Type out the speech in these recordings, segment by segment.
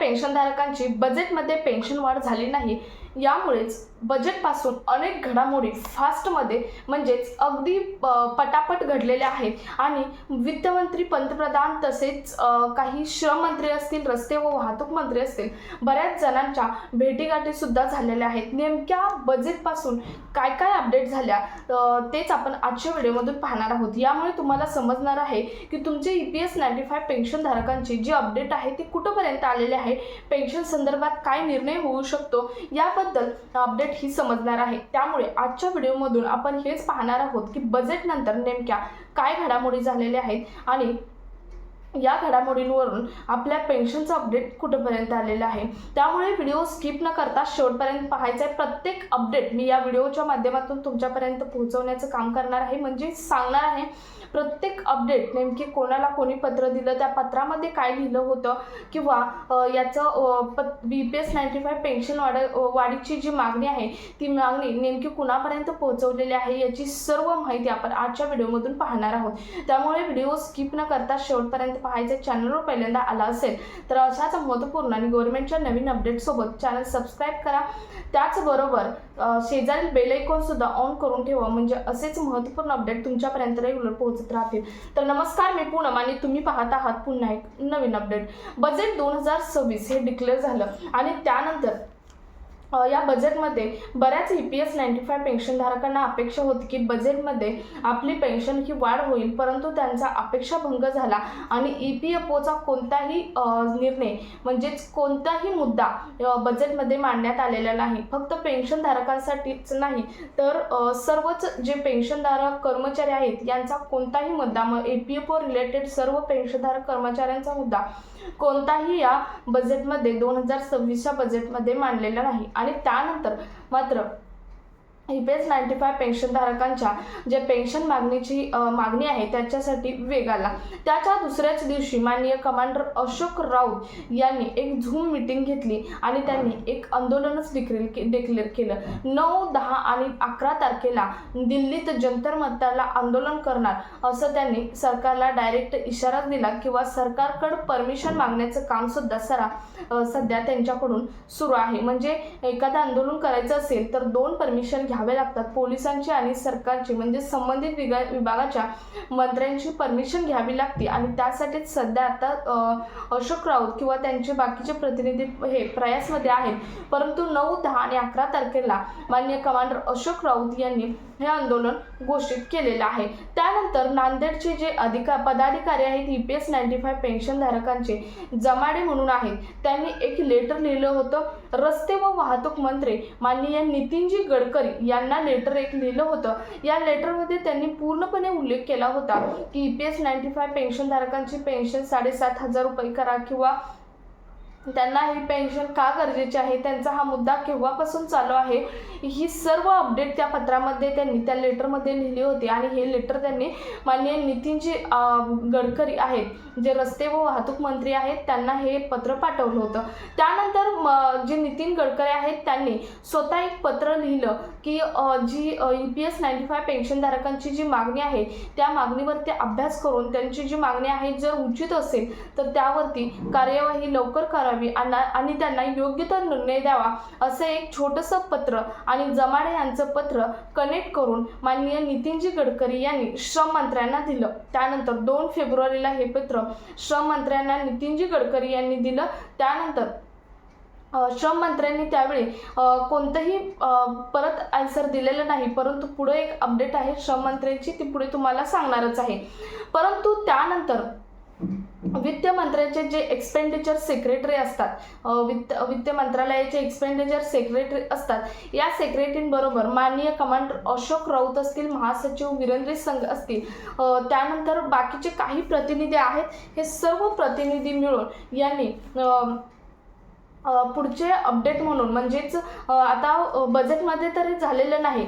पेन्शनधारकांची बजेटमध्ये पेन्शन वाढ झाली नाही, यामुळेच बजेटपासून अनेक घडामोडी फास्टमध्ये म्हणजेच अगदी पटापट घडलेल्या आहेत आणि वित्तमंत्री, पंतप्रधान तसेच काही श्रममंत्री असतील, रस्ते व वाहतूक मंत्री असतील, बऱ्याच जणांच्या भेटीगाठीसुद्धा झालेल्या आहेत. नेमक्या बजेटपासून काय काय अपडेट झाल्या तेच आपण आजच्या व्हिडिओमधून पाहणार आहोत. यामुळे तुम्हाला समजणार आहे की तुमचे EPS 95 पेन्शनधारकांची जी अपडेट आहे ती कुठंपर्यंत आलेली आहे, पेन्शन संदर्भात काय निर्णय होऊ शकतो याबद्दल अपडेट ही समजणार आहे. त्यामुळे आजच्या व्हिडिओमधून आपण हेच पाहणार आहोत की बजेट नंतर नेमक्या काय घडामोडी झालेल्या आहेत आणि या घडामोडींवरून आपल्या पेन्शनचं अपडेट कुठंपर्यंत आलेलं आहे. त्यामुळे व्हिडिओ स्किप न करता शेवटपर्यंत पाहायचा आहे. प्रत्येक अपडेट मी या व्हिडिओच्या माध्यमातून तुमच्यापर्यंत पोहोचवण्याचं काम करणार आहे, म्हणजे सांगणार आहे प्रत्येक अपडेट नेमकी कोणाला कोणी पत्र दिलं, त्या काय लिहिलं होतं किंवा याचं EPS 95 पेन्शन वाढीची जी मागणी आहे ती मागणी नेमकी कुणापर्यंत पोहोचवलेली आहे याची सर्व माहिती आपण आजच्या व्हिडिओमधून पाहणार आहोत. त्यामुळे व्हिडिओ स्किप न करता शेवटपर्यंत पाहायचे. चॅनलवर पहिल्यांदा आला असेल तर अशाच महत्त्वपूर्ण आणि गव्हर्नमेंटच्या नवीन अपडेटसोबत चॅनल सबस्क्राईब करा. त्याचबरोबर शेजारील बेल आयकॉन सुद्धा ऑन करून ठेवा, म्हणजे असेच महत्त्वपूर्ण अपडेट तुमच्यापर्यंत रेग्युलर पोहोचत राहतील. तर नमस्कार, मी पूनम आणि तुम्ही पाहत आहात पुन्हा एक नवीन अपडेट. बजेट 2026 हे डिक्लेअर झालं आणि त्यानंतर या बजेटमध्ये बऱ्याच EPS 95 पेन्शनधारकांना अपेक्षा होती की बजेटमध्ये आपली पेन्शन ही वाढ होईल, परंतु त्यांचा अपेक्षाभंग झाला आणि EPFOचा कोणताही निर्णय म्हणजेच कोणताही मुद्दा बजेटमध्ये मांडण्यात आलेला नाही. फक्त पेन्शनधारकांसाठीच नाही तर सर्वच जे पेन्शनधारक कर्मचारी आहेत यांचा कोणताही मुद्दा, मग EPFO रिलेटेड सर्व पेन्शनधारक कर्मचाऱ्यांचा मुद्दा कोणताही या बजेटमध्ये 2026च्या बजेटमध्ये मांडलेला नाही. आणि त्यानंतर मात्र EPS 95 पेन्शनधारकांच्या जे पेन्शन मागणी आहे त्याच्यासाठी वेग आला. त्याच्या दुसऱ्याच दिवशी माननीय कमांडर अशोक राऊत यांनी एक झूम मीटिंग घेतली आणि त्यांनी एक आंदोलनच डिक्लेअर केलं. 9, 10 आणि 11 तारखेला दिल्लीत जंतर मंतरला आंदोलन करणार असं त्यांनी सरकारला डायरेक्ट इशारा दिला किंवा सरकारकडे परमिशन मागण्याचं काम सुद्धा सध्या त्यांच्याकडून सुरू आहे. म्हणजे एखादं आंदोलन करायचं असेल तर 2 परमिशन घ्यावे लागतात, पोलिसांची आणि सरकारची, म्हणजे संबंधित विभागाच्या मंत्र्यांची परमिशन घ्यावी लागते. आणि त्यासाठीच सध्या आता अशोक राऊत किंवा त्यांचे बाकीचे प्रतिनिधी हे प्रयासमध्ये आहेत. परंतु 9, 10 आणि 11 तारखेला माननीय कमांडर अशोक राऊत यांनी हे आंदोलन घोषित केलेलं आहे. त्यानंतर नांदेडचे जे पदाधिकारी आहेत EPS 95 पेन्शनधारकांचे जमाडे म्हणून आहेत, त्यांनी एक लेटर लिहिलं होतं. रस्ते व वाहतूक मंत्री माननीय नितीनजी गडकरी यांना लेटर एक लिहिलं होतं. या लेटरमध्ये त्यांनी पूर्णपणे उल्लेख केला होता की EPS 95 पेन्शनधारकांची पेन्शन 7,500 रुपये करा किंवा त्यांना ही पेन्शन का गरजेची आहे, त्यांचा हा मुद्दा केव्हापासून चालू आहे, ही सर्व अपडेट त्या पत्रामध्ये त्यांनी त्या लेटरमध्ये लिहिली होती. आणि हे लेटर त्यांनी माननीय नितीनजी गडकरी आहेत जे रस्ते व वाहतूक मंत्री आहेत त्यांना हे पत्र पाठवलं होतं. त्यानंतर जे नितीन गडकरी आहेत त्यांनी स्वतः एक पत्र लिहिलं की जी EPS 95 पेन्शनधारकांची जी मागणी आहे त्या मागणीवरती अभ्यास करून त्यांची जी मागणी आहे जर उचित असेल तर त्यावरती कार्यवाही लवकर करावी आणि त्यांना योग्य तो निर्णय द्यावा असं एक छोटंसं पत्र आणि जमाडे यांचं पत्र कनेक्ट करून माननीय नितीनजी गडकरी यांनी श्रम मंत्र्यांना दिलं. त्यानंतर 2 फेब्रुवारीला हे पत्र श्रम मंत्र्यांना नितीनजी गडकरी यांनी दिलं. त्यानंतर श्रम मंत्र्यांनी त्यावेळी कोणतंही परत आन्सर दिलेलं नाही, परंतु पुढे एक अपडेट आहे श्रम मंत्र्यांची, ती पुढे तुम्हाला सांगणारच आहे. परंतु त्यानंतर वित्त मंत्र्याचे जे एक्सपेंडिचर सेक्रेटरी असतात, वित्त मंत्रालयाचे एक्सपेंडिचर सेक्रेटरी असतात, या सेक्रेटरींबरोबर माननीय कमांडर अशोक राऊत असतील, महासचिव वीरेंद्र संघ असतील, त्यानंतर बाकीचे काही प्रतिनिधी आहेत, हे सर्व प्रतिनिधी मिळून यांनी पुढचे अपडेट म्हणून म्हणजेच आता बजेटमध्ये तरी झालेलं नाही,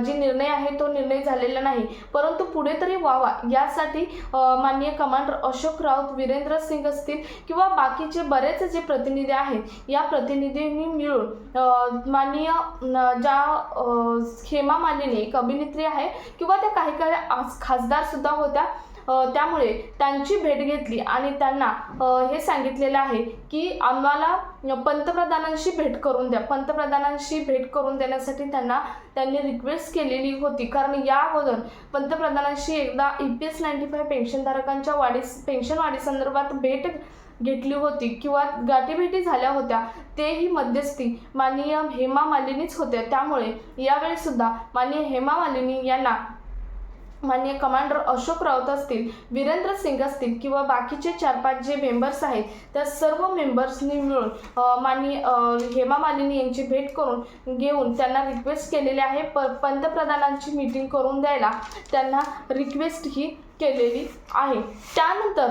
जी निर्णय आहे तो निर्णय झालेला नाही, परंतु पुढे तरी व्हावा यासाठी माननीय कमांडर अशोक राऊत, वीरेंद्र सिंग असतील किंवा बाकीचे बरेच जे प्रतिनिधी आहेत या प्रतिनिधींनी मिळून माननीय ज्या हेमा मालिनी एक अभिनेत्री आहे किंवा त्या काही खासदार सुद्धा होत्या, त्यामुळे त्यांची भेट घेतली आणि त्यांना हे सांगितलेलं आहे की आम्हाला पंतप्रधानांशी भेट करून द्या. पंतप्रधानांशी भेट करून देण्यासाठी त्यांनी रिक्वेस्ट केलेली होती, कारण या अगोदर पंतप्रधानांशी एकदा EPS 95 पेन्शनधारकांच्या पेन्शन वाढीसंदर्भात भेट घेतली होती किंवा गाठीभेटी झाल्या होत्या. तेही मध्यस्थी माननीय हेमा मालिनीच होत्या. त्यामुळे यावेळी सुद्धा माननीय हेमा मालिनी यांना माननीय कमांडर अशोक राऊत असतील, वीरेंद्र सिंग असतील किंवा बाकीचे 4-5 जे मेंबर्स आहेत त्या सर्व मेंबर्सनी मिळून माननीय हेमा मालिनी यांची भेट करून घेऊन त्यांना रिक्वेस्ट केलेली आहे. पंतप्रधानांची मीटिंग करून द्यायला त्यांना रिक्वेस्ट ही केलेली आहे. त्यानंतर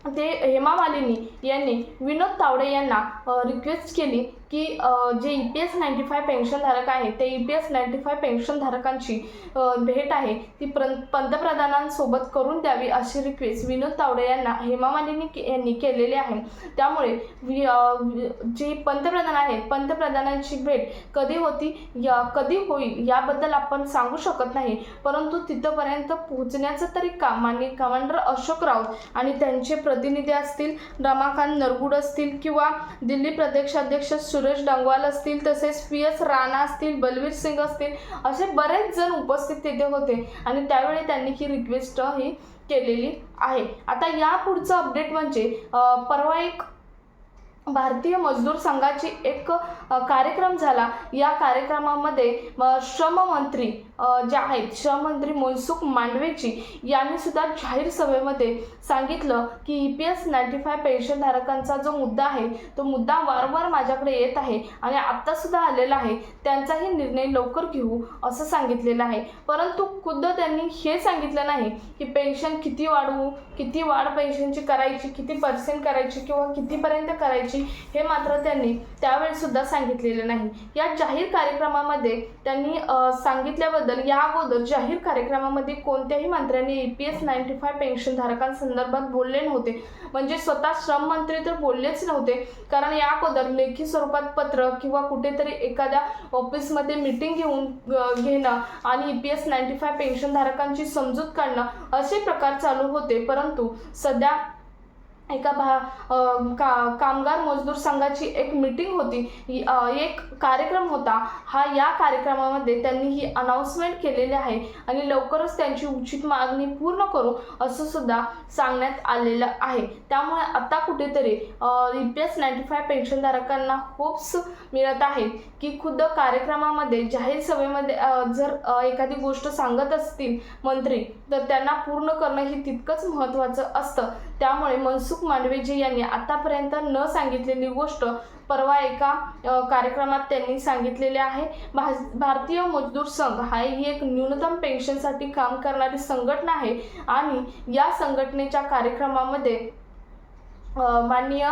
ते हेमा मालिनी यांनी विनोद तावडे यांना रिक्वेस्ट केली की जे EPS 95 पेन्शनधारक आहेत ते EPS 95 पेन्शनधारकांची भेट आहे ती पंतप्रधानांसोबत करून द्यावी अशी रिक्वेस्ट विनोद तावडे यांना हेमा मालिनी यांनी केलेली आहे. त्यामुळे जे पंतप्रधान आहेत पंतप्रधानांची भेट कधी होती कधी होईल याबद्दल आपण सांगू शकत नाही, परंतु तिथपर्यंत पोहोचण्याचं तरी काम माननीय कमांडर अशोक राऊत आणि त्यांचे प्रतिनिधी असतील, रमाकांत नरगुड असतील किंवा दिल्ली प्रदेशाध्यक्ष सुरेश डंगवाल असतील, तसेच PS राणा असतील, बलवीर सिंग असतील, असे बरेच जण उपस्थित तिथे होते आणि त्यावेळी त्यांनी ही रिक्वेस्ट ही केलेली आहे. आता या पुढचं अपडेट म्हणजे परवा एक भारतीय मजदूर संघाची एक कार्यक्रम झाला. या कार्यक्रमामध्ये श्रममंत्री जे आहेत श्रममंत्री मनसुख मांडवेजी यांनी सुद्धा जाहीर सभेमध्ये सांगितलं की EPS 95 पेन्शनधारकांचा जो मुद्दा आहे तो मुद्दा वारंवार माझ्याकडे येत आहे आणि आत्ता सुद्धा आलेला आहे, त्यांचाही निर्णय लवकर घेऊ असं सांगितलेलं आहे. परंतु खुद्द त्यांनी हे सांगितलं नाही की पेन्शन किती वाढवू, किती वाढ पेन्शनची करायची, किती % करायची किंवा कितीपर्यंत करायची, हे मात्र त्यांनी त्यावेळी सुद्धा सांगितलेले नाही. या जाहीर कार्यक्रमामध्ये त्यांनी सांगितल्याबद्दल या अगोदर जाहीर कार्यक्रमामध्ये कोणत्याही मंत्र्यांनी EPS 95 पेन्शनधारकांसंदर्भात बोलले नव्हते. म्हणजे स्वतः श्रम मंत्री तर बोललेच नव्हते, कारण या अगोदर लेखी स्वरूपात पत्र किंवा कुठेतरी एखाद्या ऑफिसमध्ये मीटिंग घेणं आणि EPS 95 पेन्शनधारकांची समजूत काढणं असे प्रकार चालू होते. परंतु सध्या एका कामगार मजदूर संघाची एक मीटिंग होती, एक कार्यक्रम होता. या कार्यक्रमामध्ये त्यांनी ही अनाउन्समेंट केलेली आहे आणि लवकरच त्यांची उचित मागणी पूर्ण करू असं सुद्धा सांगण्यात आलेलं आहे. त्यामुळे आता कुठेतरी EPS 95 पेन्शनधारकांना होप्स मिळत आहेत की खुद्द कार्यक्रमामध्ये जाहीर सभेमध्ये जर एखादी गोष्ट सांगत असतील मंत्री तर त्यांना पूर्ण करणं हे तितकंच महत्त्वाचं असतं. त्यामुळे मनसुख मांडवेजी यांनी आतापर्यंत न सांगितलेली गोष्ट परवा एका कार्यक्रमात त्यांनी सांगितलेले आहे. भारतीय मजदूर संघ ही एक न्यूनतम पेन्शनसाठी काम करणारी संघटना आहे आणि या संघटनेच्या कार्यक्रमामध्ये माननीय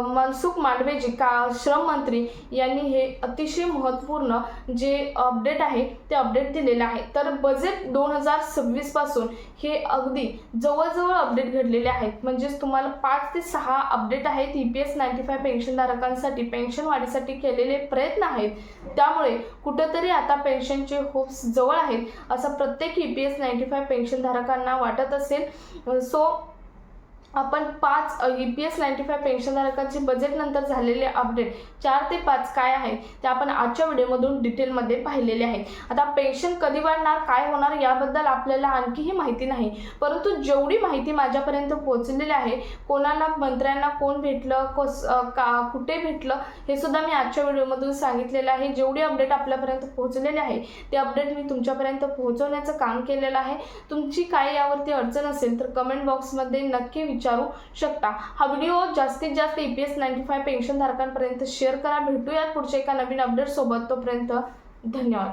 मनसुख मांडवेजी श्रम मंत्री यांनी हे अतिशय महत्त्वपूर्ण जे अपडेट आहे ते अपडेट दिलेलं आहे. तर बजेट 2026 पासून हे अगदी जवळजवळ अपडेट घडलेले आहेत. म्हणजेच तुम्हाला 5 ते 6 अपडेट आहेत EPS 95 पेन्शनधारकांसाठी पेन्शन वाढीसाठी केलेले प्रयत्न आहेत. त्यामुळे कुठंतरी आता पेन्शनचे होप्स जवळ आहेत असं प्रत्येक EPS 95 पेन्शनधारकांना वाटत असेल. सो आपण 5 EPS 95 पेन्शनधारकांचे बजेट नंतर झालेले अपडेट 4 ते 5 काय आहेत ते आपण आजच्या व्हिडिओमधून डिटेलमध्ये पाहिलेले आहेत. आता पेन्शन कधी वाढणार, काय होणार याबद्दल आपल्याला आणखीही माहिती नाही, परंतु जेवढी माहिती माझ्यापर्यंत पोहोचलेली आहे, कोणाला मंत्र्यांना कोण भेटलं, कुठे भेटलं हे सुद्धा मी आजच्या व्हिडिओमधून सांगितलेलं आहे. जेवढी अपडेट आपल्यापर्यंत पोहोचलेले आहे ते अपडेट मी तुमच्यापर्यंत पोहोचवण्याचं काम केलेलं आहे. तुमची काय यावरती अडचण असेल तर कमेंट बॉक्समध्ये नक्की विचारू शकता. हा व्हिडिओ जास्तीत जास्त EPS 95 पेन्शनधारकांपर्यंत शेअर करा. भेटूयात पुढच्या एका नवीन अपडेट सोबत. तोपर्यंत धन्यवाद.